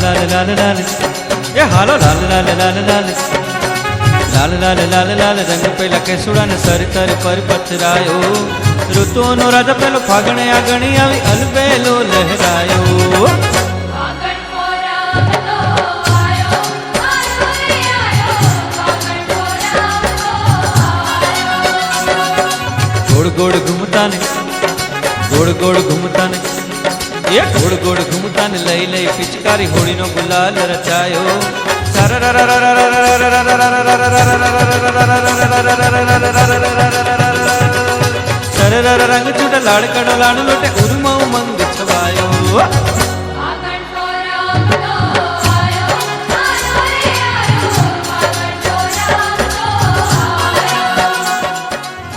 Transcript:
લાલ લાલ લાલ એ હાલો લાલ લાલ લાલ લાલ લાલ લાલ લાલ લાલ રંગ પેલા કેસુડા ને સરતર પર પથરાયો ઋતુઓનો રાજા પેલો ફાગણે આગણી આવી અલબેલો લહેરાયો ગોળ ગોળ ઘૂમતા ને ગોળ ગોળ ઘૂમતા ને એ ગોળ ગોળ ઘૂમતા ને લઈ લઈ પિચકારી હોળીનો ગુલાલ રચાયો સરર રંગ છૂટ લાડકડો લાડુ લોટે ઉર્મા ઉમંગ છવાયો